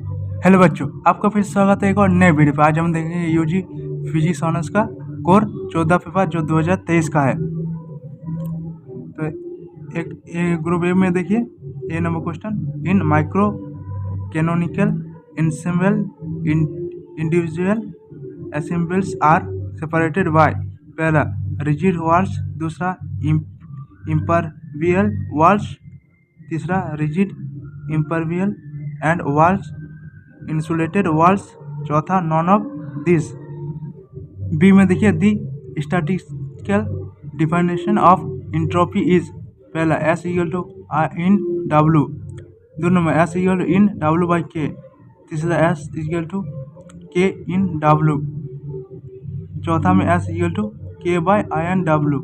Hello बच्चों, आपका फिर स्वागत है एक और नए वीडियो पर। आज हम देखेंगे यूजी फिजिक्स ऑनर्स का कोर 14 पेपर जो 2023 का है। तो एक ग्रुप ए में देखिए, A number question, in micro canonical ensemble individual assembles are separated by पहला रिजिड वॉल्स, दूसरा इम्परवियल वॉल्स, तीसरा rigid impervious and walls, insulated walls, चौथा नॉन ऑफ दिस। बी में देखिए, the statistical definition of entropy is पहला S equal to in W, दो नंबर S equal to in W by K, तीसरा S equal to के इन W, चौथा में एस इक्वल टू के बाई आई एन डब्ल्यू।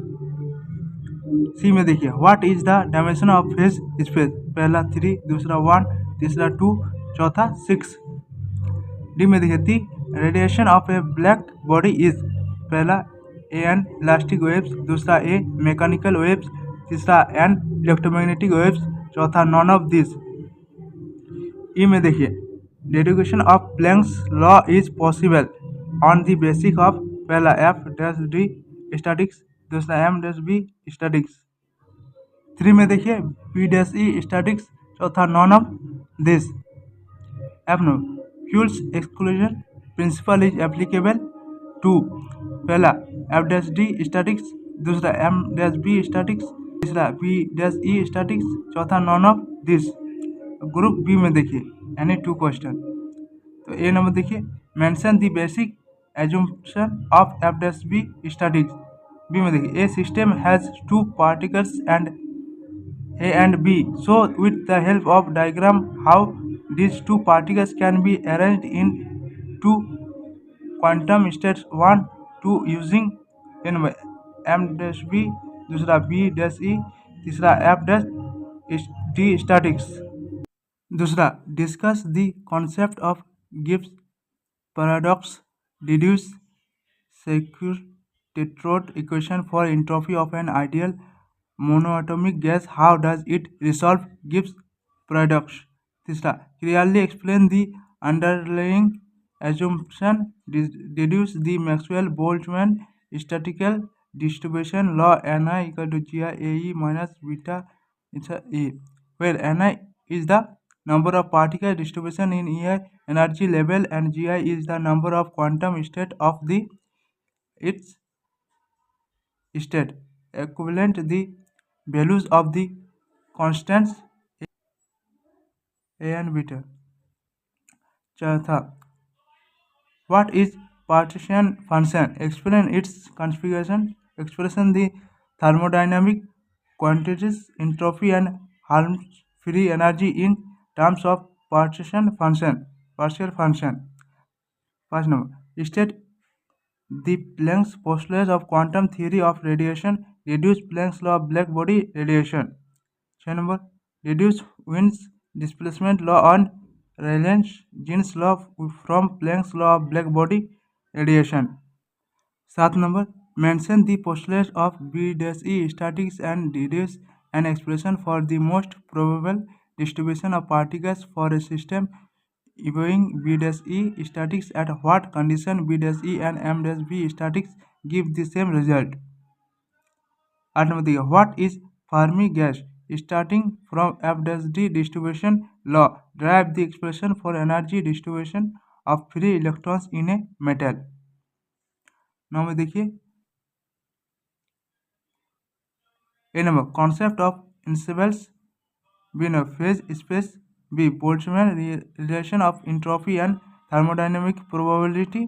सी में देखिए, what is the dimension of phase space पहला 3, दूसरा 1, तीसरा 2, चौथा 6। डी में देखिए, the radiation of a black body is पहला एन इलास्टिक वेव्स, दूसरा ए मैकेनिकल वेव्स, तीसरा एन इलेक्ट्रोमैग्नेटिक वेव्स, चौथा नॉन ऑफ दिस। ई में देखिए, dedication of Planck's law is possible on the basic of पहला F dash D statics, दूसरा M dash B statics. 3 में देखिए, P dash E statics, चौथा none of this. F no fuels exclusion principle is applicable to पहला F dash D statics, दूसरा M dash B statics, तीसरा P dash E statics, चौथा none of this. Group B में देखिए, any 2 question. तो A number देखिए, mention the basic assumption of F dash B statics. B में देखिए, a system has 2 particles and A and B. So with the help of diagram how these 2 particles can be arranged in 2 quantum states 1, 2 using M dash B, दूसरा B dash E, तीसरा F dash D statics। दूसरा, discuss the concept of Gibbs paradox, deduce Seykoux-Tetrode equation for entropy of an ideal monoatomic gas, how does it resolve Gibbs paradox? तीसरा, clearly explain the underlying assumption, deduce the Maxwell-Boltzmann statistical distribution law Ni equal to Gi Ae minus beta E, where Ni is the number of particle distribution in EI energy level and Gi is the number of quantum state of the its state equivalent the values of the constants A and beta। चौथा, what is partition function? Explain its configuration, expression the thermodynamic quantities entropy and Helmholtz free energy in terms of partition function, partial function। 5 number, state the Planck's postulate of quantum theory of radiation, deduce Planck's law of black body radiation। 6 number, deduce Wind's displacement law on Rayleigh-Jeans law from Planck's law of black body radiation। 7 number, mention the postulates of B-E statics and deduce an expression for the most probable distribution of particles for a system evolving B-E statics at what condition B-E and M-B statics give the same result। 8 number, what is Fermi gas? Starting from F-D distribution law, derive the expression for energy distribution of free electrons in a metal। 9 में देखिए, A number, concept of ensembles, B number, phase space, B Boltzmann relation of entropy and thermodynamic probability,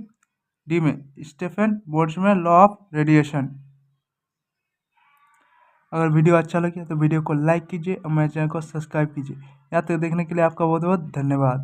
D में Stefan Boltzmann law of radiation. अगर video अच्छा लगे तो video को like कीजिए और मेरे चैनल को सब्सक्राइब कीजिए। यहाँ तक देखने के लिए आपका बहुत बहुत धन्यवाद।